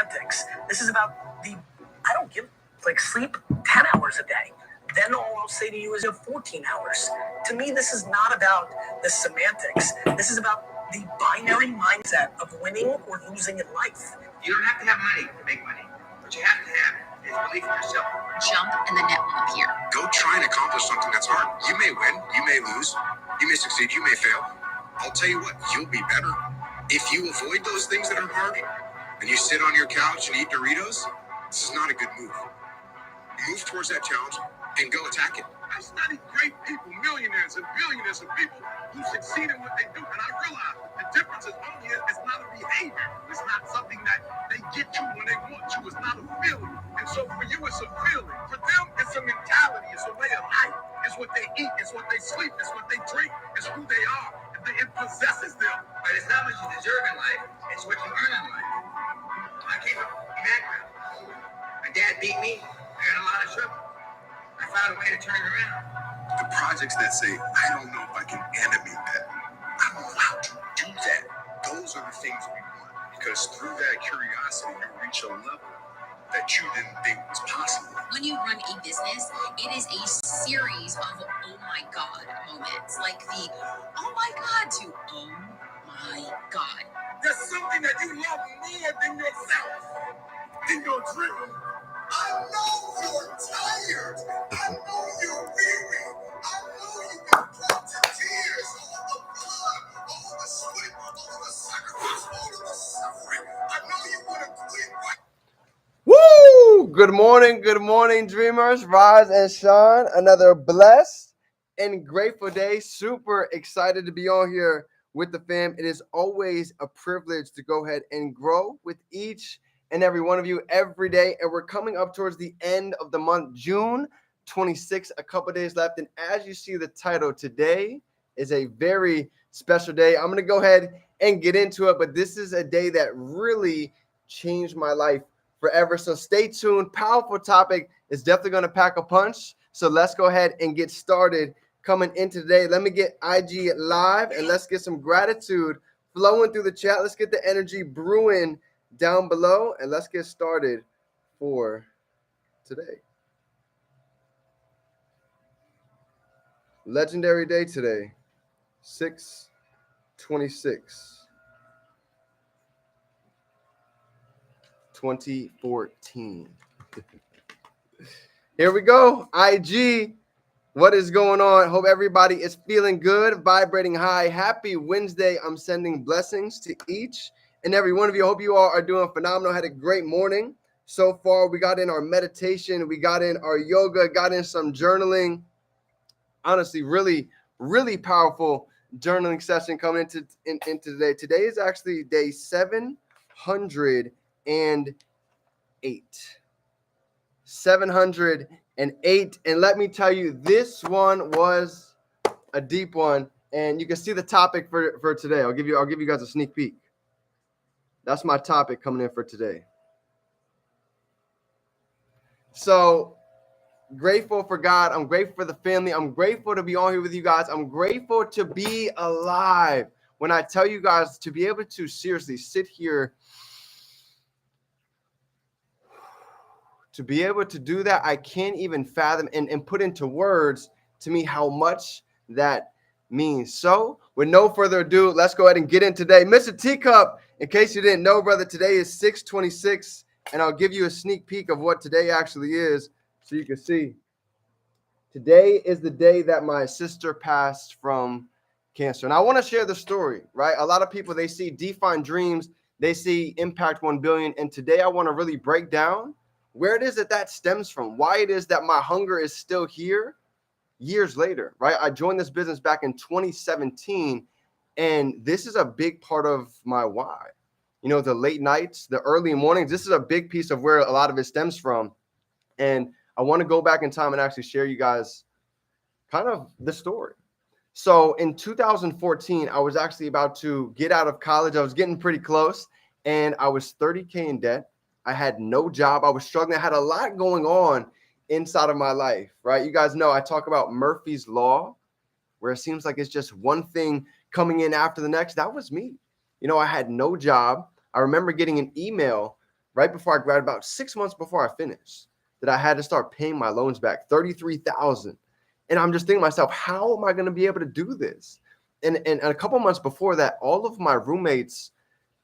semantics. This is about I don't give, like, sleep 10 hours a day. Then all I'll say to you is 14 hours. To me, this is not about the semantics. This is about the binary mindset of winning or losing in life. You don't have to have money to make money. What you have to have is belief in yourself. Jump and the net will appear. Go try and accomplish something that's hard. You may win, you may lose, you may succeed, you may fail. I'll tell you what, you'll be better. If you avoid those things that are hard and you sit on your couch and eat Doritos, this is not a good move. Move towards that challenge and go attack it. I studied great people, millionaires and billionaires and people who succeed in what they do. And I realized the difference is only it's not a behavior. It's not something that they get to when they want to. It's not a feeling. And so for you, it's a feeling. For them, it's a mentality. It's a way of life. It's what they eat. It's what they sleep. It's what they drink. It's who they are. It possesses them. But it's not what you deserve in life. It's what you earn in life. I came from a background. My dad beat me. I got a lot of trouble. I found a way to turn it around. The projects that say, I don't know if I can animate that. I don't know how to do that. Those are the things we want. Because through that curiosity, you reach a level that you didn't think was possible. When you run a business, it is a series of oh my God moments. Like the oh my God to oh my God. There's something that you love more than yourself, than your dream. I know you're tired. I know you're weary. I know you've been brought to tears. All the blood, all the sweat, all the sacrifice, all of the suffering. I know you want to quit right. Woo! Good morning, dreamers. Rise and shine. Another blessed and grateful day. Super excited to be on here with the fam. It is always a privilege to go ahead and grow with each and every one of you every day. And we're coming up towards the end of the month, June 26th, a couple days left. And as you see the title, today is a very special day. I'm going to go ahead and get into it, but this is a day that really changed my life forever. So stay tuned. Powerful topic. Is definitely going to pack a punch. So let's go ahead and get started coming into today. Let me get IG live and let's get some gratitude flowing through the chat. Let's get the energy brewing down below and let's get started for today. Legendary day today, 6/26, 2014. Here we go. IG, what is going on? Hope everybody is feeling good, vibrating high. Happy Wednesday. I'm sending blessings to each and every one of you. I hope you all are doing phenomenal. Had a great morning so far. We got in our meditation. We got in our yoga, got in some journaling. Honestly, really, really powerful journaling session coming into today. Today is actually day 708. 708. And let me tell you, this one was a deep one. And you can see the topic for today. I'll give you guys a sneak peek. That's my topic coming in for today. So grateful for God. I'm grateful for the family. I'm grateful to be on here with you guys. I'm grateful to be alive. When I tell you guys to be able to seriously sit here, to be able to do that, I can't even fathom and put into words to me how much that means. So with no further ado, let's go ahead and get in today. Mr. Teacup, in case you didn't know, brother, today is 6/26, and I'll give you a sneak peek of what today actually is so you can see. Today is the day that my sister passed from cancer. And I want to share the story, right? A lot of people, they see Define Dreams, they see Impact 1 Billion, and today I want to really break down where it is that stems from, why it is that my hunger is still here years later, right? I joined this business back in 2017, and this is a big part of my why. You know, the late nights, the early mornings, this is a big piece of where a lot of it stems from. And I want to go back in time and actually share you guys kind of the story. So in 2014, I was actually about to get out of college. I was getting pretty close, and I was $30K in debt. I had no job. I was struggling. I had a lot going on inside of my life, right? You guys know I talk about Murphy's Law, where it seems like it's just one thing coming in after the next. That was me. You know, I had no job. I remember getting an email, right before I graduated, about 6 months before I finished, that I had to start paying my loans back, 33,000. And I'm just thinking to myself, how am I going to be able to do this? And a couple months before that, all of my roommates,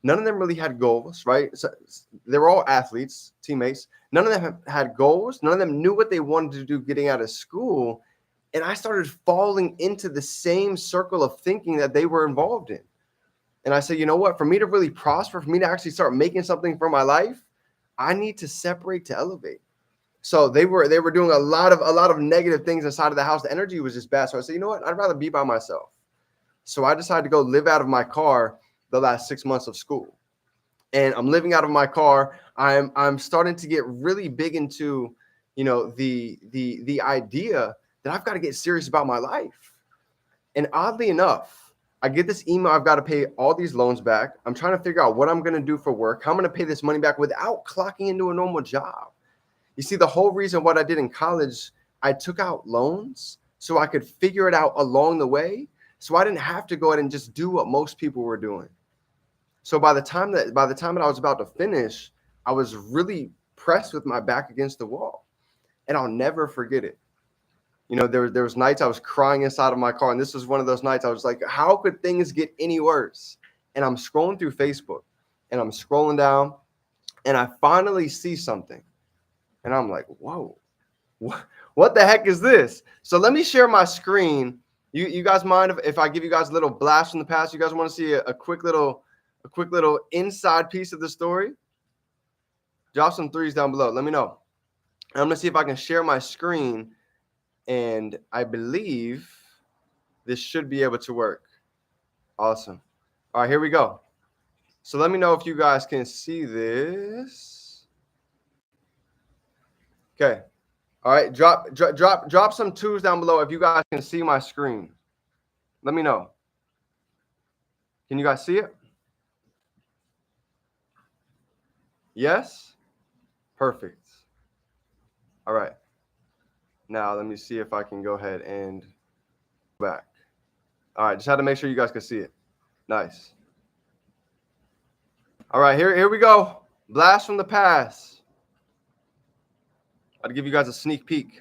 none of them really had goals, right? So they were all athletes, teammates. None of them had goals. None of them knew what they wanted to do getting out of school. And I started falling into the same circle of thinking that they were involved in. And I said, you know what? For me to really prosper, for me to actually start making something for my life, I need to separate to elevate. So they were doing a lot of negative things inside of the house. The energy was just bad. So I said, you know what? I'd rather be by myself. So I decided to go live out of my car the last 6 months of school. And I'm living out of my car. I'm starting to get really big into, the idea that I've got to get serious about my life. And oddly enough, I get this email. I've got to pay all these loans back. I'm trying to figure out what I'm going to do for work, how I'm going to pay this money back without clocking into a normal job. You see, the whole reason what I did in college, I took out loans so I could figure it out along the way. So I didn't have to go ahead and just do what most people were doing. So by the time that I was about to finish, I was really pressed with my back against the wall. And I'll never forget it. There was nights I was crying inside of my car, and this was one of those nights I was like, how could things get any worse? And I'm scrolling through Facebook, and I'm scrolling down, and I finally see something, and I'm like, whoa, what the heck is this? So let me share my screen. You guys mind if I give you guys a little blast from the past? You guys want to see a quick little inside piece of the story? Drop some threes down below. Let me know. I'm gonna see if I can share my screen. And I believe this should be able to work. Awesome. All right, here we go. So let me know if you guys can see this. Okay. All right, drop some twos down below if you guys can see my screen. Let me know. Can you guys see it? Yes? Perfect. All right. Now let me see if I can go ahead and go back. All right, just had to make sure you guys can see it. Nice. All right, here we go. Blast from the past. I'll give you guys a sneak peek.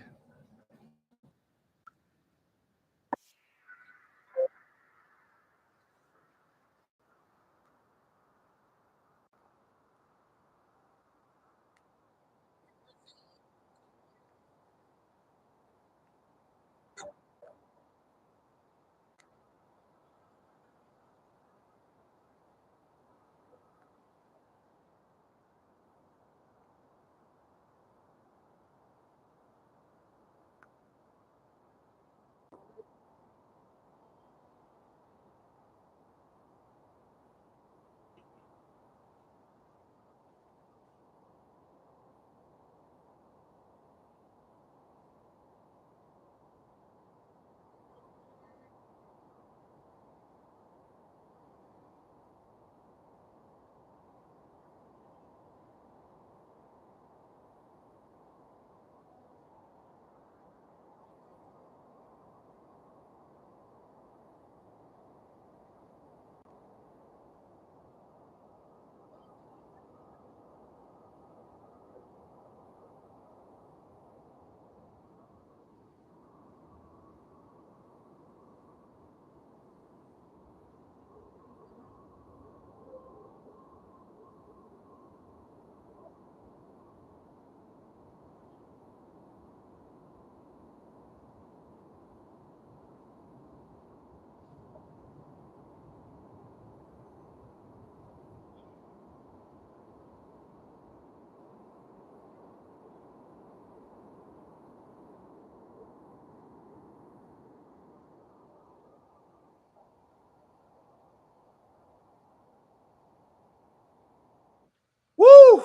Woo!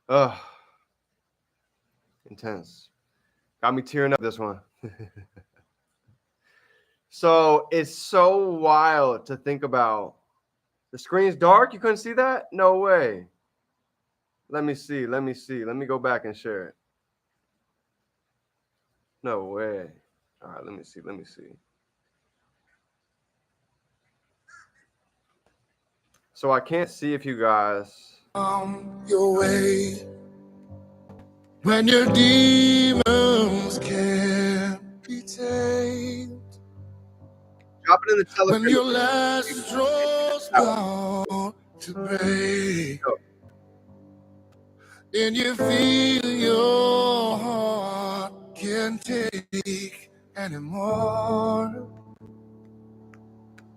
Ugh. Intense. Got me tearing up this one. So it's so wild to think about. The screen's dark? You couldn't see that? No way. Let me see. Let me go back and share it. No way. All right, let me see. So I can't see if you guys. Your way when your demons can't be tamed. Drop it in the When Telegram. your last straw's bound to break, and you feel your heart can't take anymore.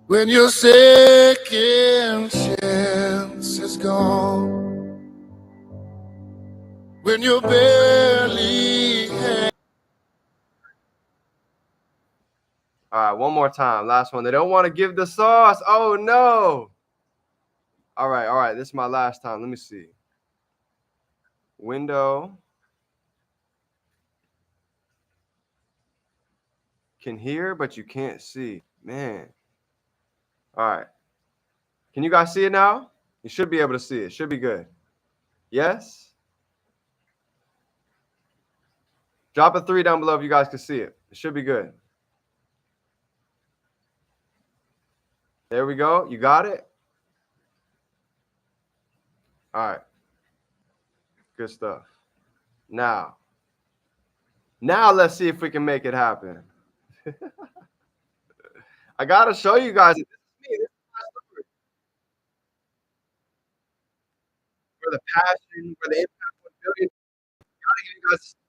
When your second chance is gone, when you're barely All right, one more time. Last one. They don't want to give the sauce. Oh, no. All right. This is my last time. Let me see. Window. Can hear, but you can't see. Man. All right. Can you guys see it now? You should be able to see it. Should be good. Yes? Drop a 3 down below if you guys can see it. It should be good. There we go. You got it? All right. Good stuff. Now let's see if we can make it happen. I got to show you guys. This is me. This is my story. For the passion, for the impact on billions. I got to give you guys a speak.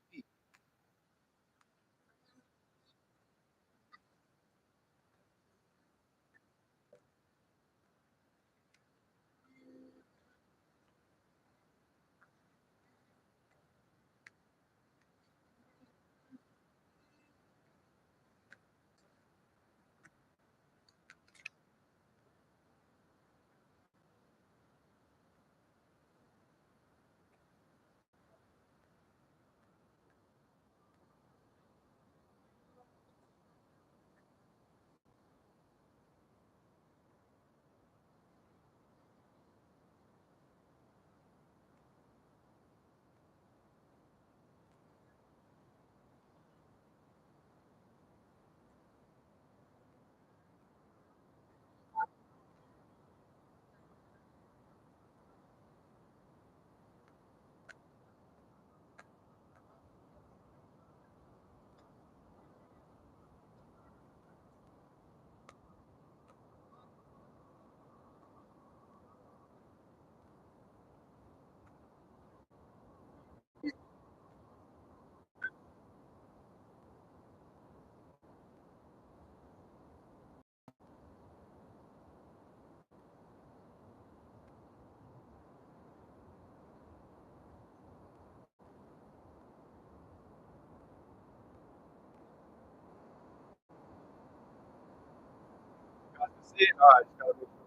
You guys can see it? All right. Just gotta make sure.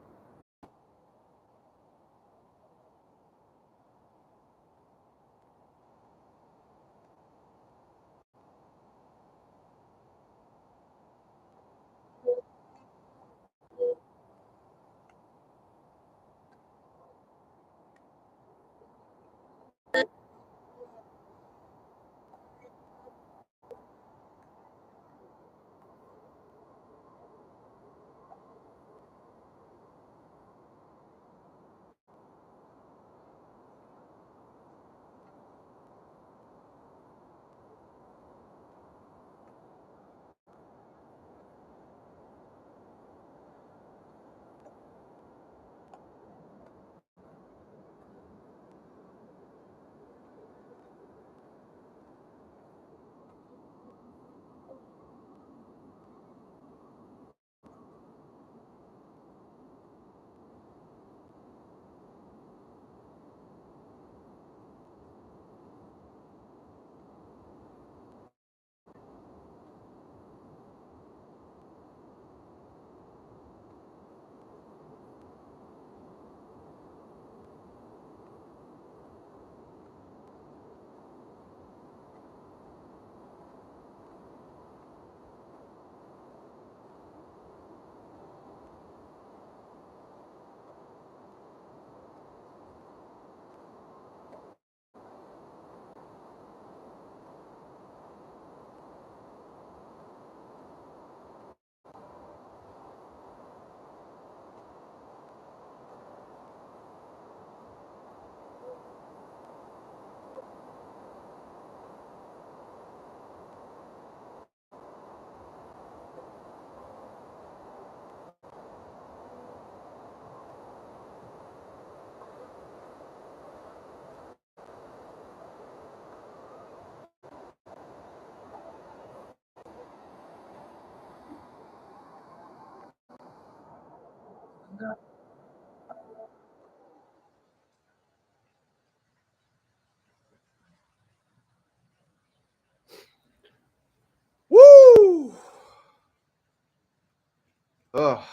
Ugh.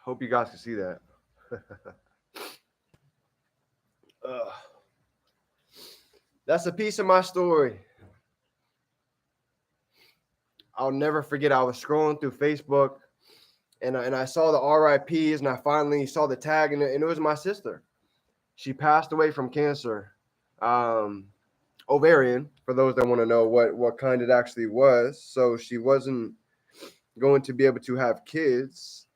Hope you guys can see that. Ugh. That's a piece of my story. I'll never forget. I was scrolling through Facebook, and I saw the RIPs, and I finally saw the tag, and it was my sister. She passed away from cancer, ovarian. For those that want to know what kind it actually was, so she wasn't going to be able to have kids,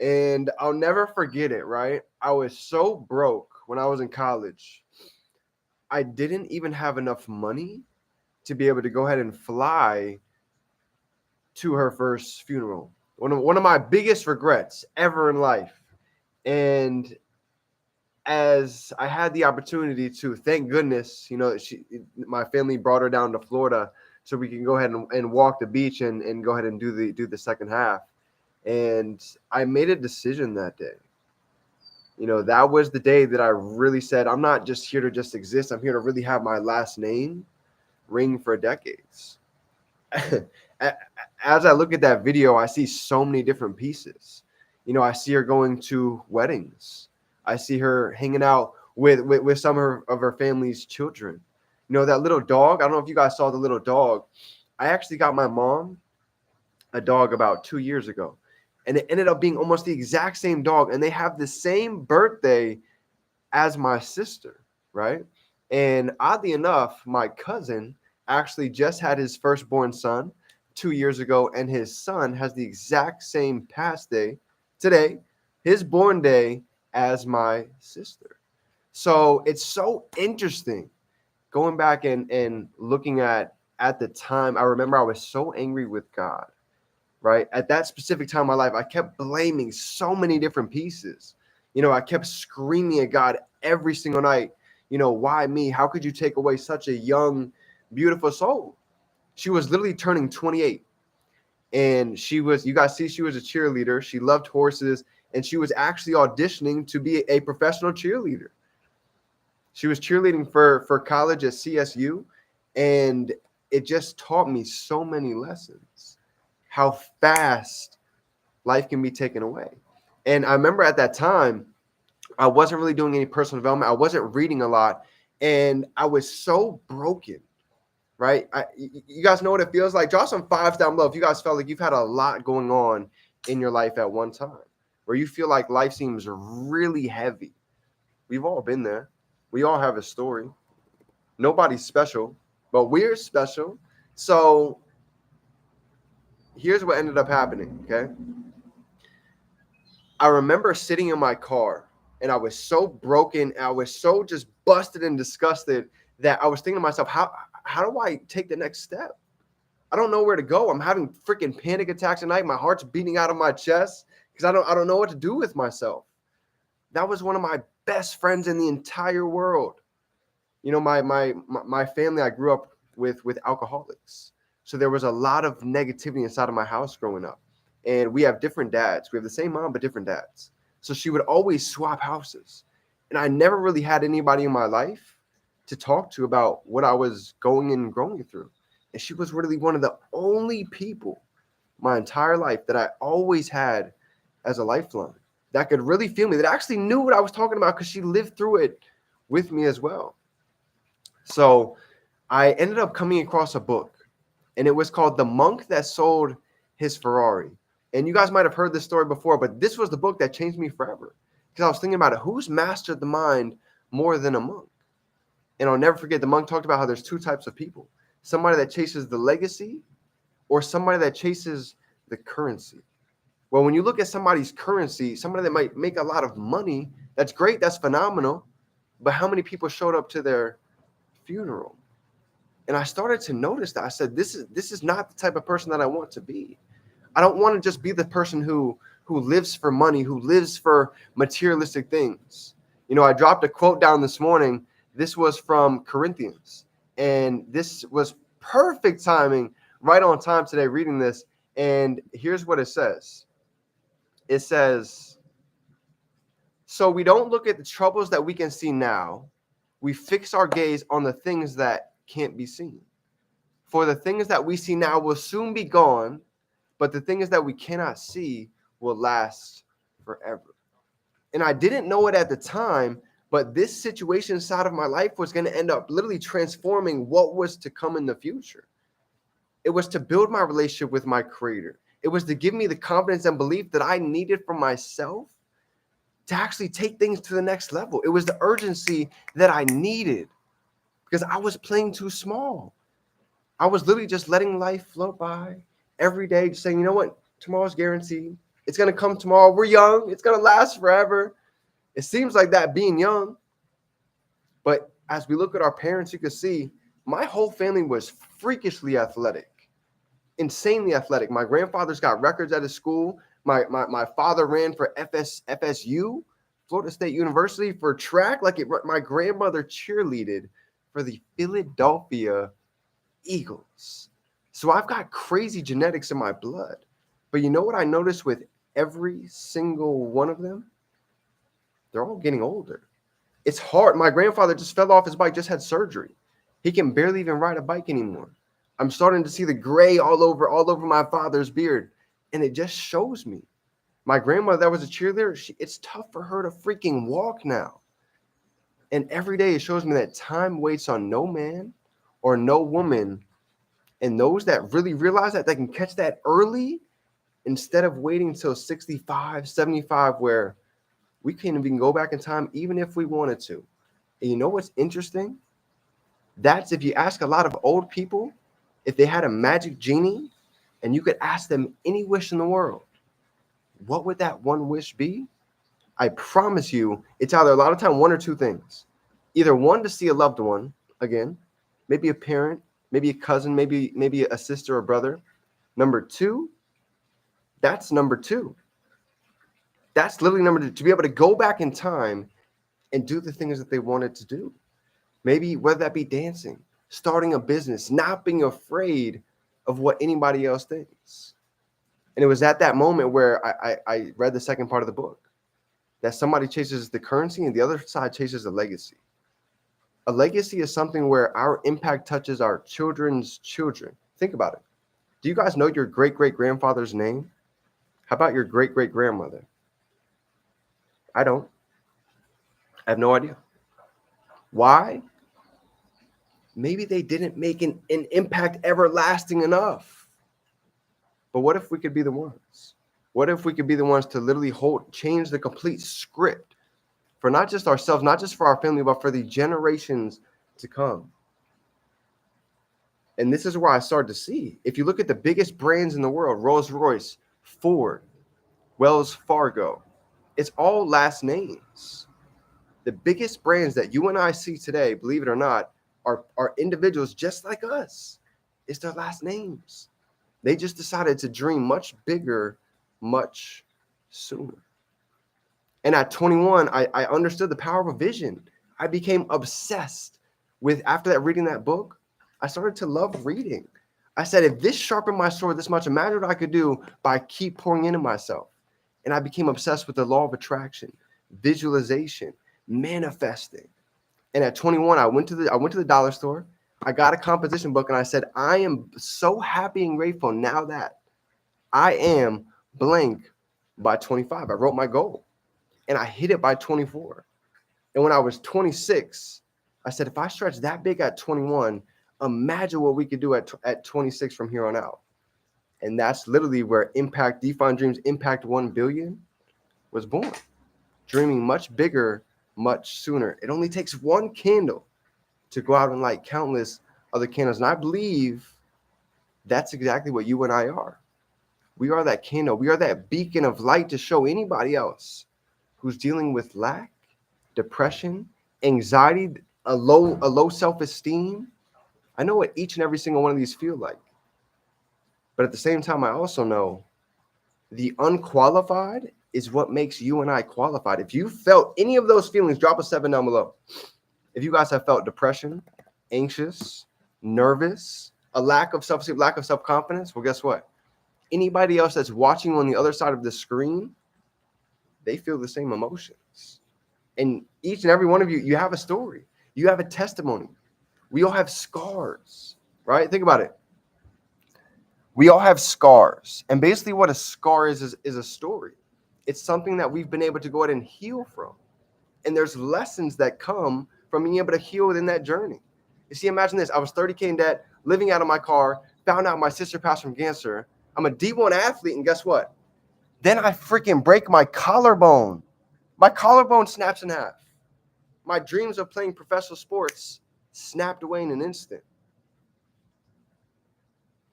and I'll never forget it. Right, I was so broke when I was in college. I didn't even have enough money to be able to go ahead and fly to her first funeral. One of my biggest regrets ever in life. And as I had the opportunity to, thank goodness, my family brought her down to Florida so we can go ahead and walk the beach and go ahead and do the second half. And I made a decision that day. That was the day that I really said, I'm not just here to just exist. I'm here to really have my last name ring for decades. As I look at that video, I see so many different pieces. I see her going to weddings. I see her hanging out with some of her family's children. That little dog. I don't know if you guys saw the little dog. I actually got my mom a dog about 2 years ago. And it ended up being almost the exact same dog. And they have the same birthday as my sister, right? And oddly enough, my cousin actually just had his firstborn son 2 years ago. And his son has the exact same past day today, his born day, as my sister. So it's so interesting going back and looking at the time. I remember I was so angry with God. Right? At that specific time in my life, I kept blaming so many different pieces. I kept screaming at God every single night, why me? How could you take away such a young, beautiful soul? She was literally turning 28. And you guys see, she was a cheerleader. She loved horses. And she was actually auditioning to be a professional cheerleader. She was cheerleading for college at CSU. And it just taught me so many lessons. How fast life can be taken away. And I remember at that time, I wasn't really doing any personal development. I wasn't reading a lot. And I was so broken, right? You guys know what it feels like? Drop some fives down below if you guys felt like you've had a lot going on in your life at one time, where you feel like life seems really heavy. We've all been there. We all have a story. Nobody's special, but we're special. So here's what ended up happening, okay? I remember sitting in my car, and I was so broken. I was so just busted and disgusted that I was thinking to myself, how do I take the next step? I don't know where to go. I'm having freaking panic attacks at night. My heart's beating out of my chest because I don't know what to do with myself. That was one of my best friends in the entire world. My family, I grew up with alcoholics. So there was a lot of negativity inside of my house growing up. And we have different dads. We have the same mom, but different dads. So she would always swap houses. And I never really had anybody in my life to talk to about what I was going and growing through. And she was really one of the only people my entire life that I always had as a lifeline that could really feel me, that actually knew what I was talking about because she lived through it with me as well. So I ended up coming across a book. And it was called The Monk That Sold His Ferrari. And you guys might have heard this story before, but this was the book that changed me forever. Because I was thinking about it. Who's mastered the mind more than a monk? And I'll never forget, the monk talked about how there's two types of people. Somebody that chases the legacy or somebody that chases the currency. Well, when you look at somebody's currency, somebody that might make a lot of money, that's great. That's phenomenal. But how many people showed up to their funeral? And I started to notice that. I said, this is not the type of person that I want to be. I don't want to just be the person who lives for money, who lives for materialistic things. I dropped a quote down this morning. This was from Corinthians. And this was perfect timing, right on time today reading this. And here's what it says. It says, so we don't look at the troubles that we can see now. We fix our gaze on the things that can't be seen. For the things that we see now will soon be gone, but the things that we cannot see will last forever. And I didn't know it at the time, but this situation inside of my life was going to end up literally transforming what was to come in the future. It was to build my relationship with my creator. It was to give me the confidence and belief that I needed for myself to actually take things to the next level. It was the urgency that I needed because I was playing too small. I was literally just letting life float by every day, just saying, you know what, tomorrow's guaranteed. It's going to come tomorrow. We're young. It's going to last forever. It seems like that being young. But as we look at our parents, you can see my whole family was freakishly athletic, insanely athletic. My grandfather's got records at his school. My father ran for FSU, Florida State University, for track. My grandmother cheerleaded for the Philadelphia Eagles. So I've got crazy genetics in my blood. But you know what I noticed with every single one of them? They're all getting older. It's hard. My grandfather just fell off his bike, just had surgery. He can barely even ride a bike anymore. I'm starting to see the gray all over my father's beard. And it just shows me. My grandmother that was a cheerleader, it's tough for her to freaking walk now. And every day it shows me that time waits on no man or no woman. And those that really realize that they can catch that early instead of waiting until 65, 75, where we can't even go back in time even if we wanted to. And you know what's interesting? That's if you ask a lot of old people, if they had a magic genie and you could ask them any wish in the world, what would that one wish be? I promise you, it's either a lot of time one or two things. Either one, to see a loved one again, maybe a parent, maybe a cousin, maybe a sister or brother. Number two, that's number two. That's literally number two, to be able to go back in time and do the things that they wanted to do. Maybe whether that be dancing, starting a business, not being afraid of what anybody else thinks. And it was at that moment where I read the second part of the book, that somebody chases the currency and the other side chases a legacy. A legacy is something where our impact touches our children's children. Think about it. Do you guys know your great-great-grandfather's name? How about your great-great-grandmother? I don't. I have no idea. Why? Maybe they didn't make an impact everlasting enough. But what if we could be the ones? What if we could be the ones to literally change the complete script for not just ourselves, not just for our family, but for the generations to come? And this is where I started to see. If you look at the biggest brands in the world, Rolls-Royce, Ford, Wells Fargo, it's all last names. The biggest brands that you and I see today, believe it or not, are individuals just like us. It's their last names. They just decided to dream much bigger, much sooner. And at 21, I understood the power of a vision. I became obsessed with, after that, reading that book, I started to love reading. I said, if this sharpened my sword this much, imagine what I could do by keep pouring into myself. And I became obsessed with the law of attraction, visualization, manifesting. And at 21, I went to the dollar store. I got a composition book and I said, I am so happy and grateful now that I am blank by 25. I wrote my goal and I hit it by 24. And when I was 26, I said, if I stretch that big at 21, imagine what we could do at 26 from here on out. And that's literally where Define Dreams Impact 1 Billion was born. Dreaming much bigger, much sooner. It only takes one candle to go out and light countless other candles. And I believe that's exactly what you and I are. We are that candle. We are that beacon of light to show anybody else who's dealing with lack, depression, anxiety, a low self-esteem. I know what each and every single one of these feel like. But at the same time, I also know the unqualified is what makes you and I qualified. If you felt any of those feelings, drop a 7 down below. If you guys have felt depression, anxious, nervous, a lack of self-esteem, lack of self-confidence, well, guess what? Anybody else that's watching on the other side of the screen, they feel the same emotions. And each and every one of you, you have a story. You have a testimony. We all have scars, right? Think about it. We all have scars. And basically what a scar is a story. It's something that we've been able to go ahead and heal from. And there's lessons that come from being able to heal within that journey. You see, imagine this. I was 30K in debt, living out of my car, found out my sister passed from cancer. I'm a D1 athlete, and guess what? Then I freaking break my collarbone. My collarbone snaps in half. My dreams of playing professional sports snapped away in an instant.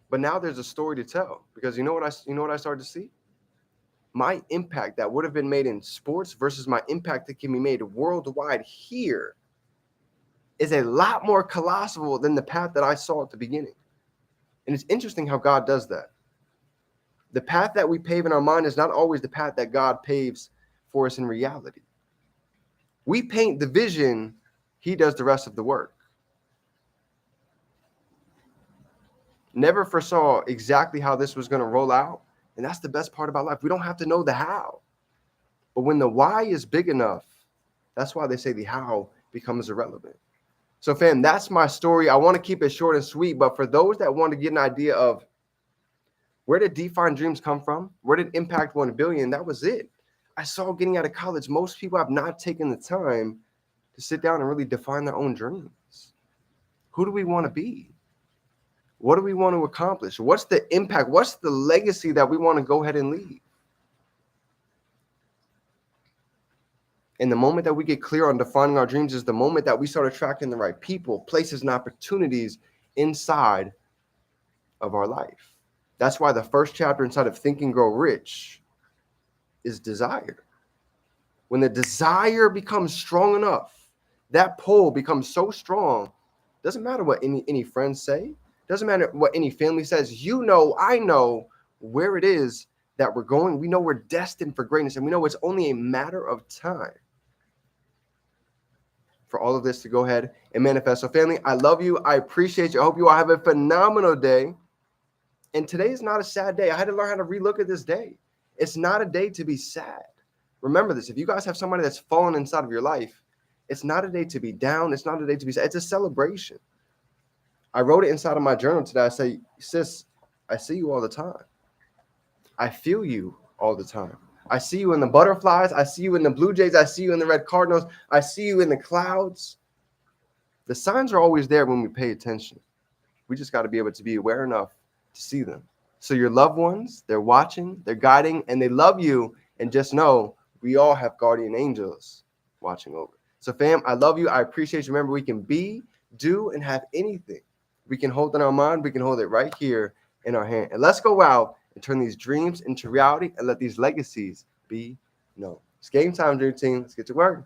But now there's a story to tell, because you know what I started to see? My impact that would have been made in sports versus my impact that can be made worldwide here is a lot more colossal than the path that I saw at the beginning. And it's interesting how God does that. The path that we pave in our mind is not always the path that God paves for us in reality. We paint the vision, he does the rest of the work. Never foresaw exactly how this was going to roll out. And that's the best part about life. We don't have to know the how. But when the why is big enough, that's why they say the how becomes irrelevant. So fam, that's my story. I want to keep it short and sweet. But for those that want to get an idea of where did Define Dreams come from? Where did Impact 1 Billion? That was it. I saw getting out of college, most people have not taken the time to sit down and really define their own dreams. Who do we want to be? What do we want to accomplish? What's the impact? What's the legacy that we want to go ahead and leave? And the moment that we get clear on defining our dreams is the moment that we start attracting the right people, places, and opportunities inside of our life. That's why the first chapter inside of Think and Grow Rich is desire. When the desire becomes strong enough, that pull becomes so strong, doesn't matter what any friends say, doesn't matter what any family says, I know where it is that we're going. We know we're destined for greatness, and we know it's only a matter of time for all of this to go ahead and manifest. So family, I love you. I appreciate you. I hope you all have a phenomenal day. And today is not a sad day. I had to learn how to relook at this day. It's not a day to be sad. Remember this. If you guys have somebody that's fallen inside of your life, it's not a day to be down. It's not a day to be sad. It's a celebration. I wrote it inside of my journal today. I say, sis, I see you all the time. I feel you all the time. I see you in the butterflies. I see you in the Blue Jays. I see you in the red Cardinals. I see you in the clouds. The signs are always there when we pay attention. We just got to be able to be aware enough to see them. So your loved ones, they're watching, they're guiding, and they love you. And just know we all have guardian angels watching over. So fam, I love you. I appreciate you. Remember, we can be, do, and have anything we can hold in our mind. We can hold it right here in our hand. And let's go out and turn these dreams into reality and let these legacies be known. It's game time, Dream Team. Let's get to work.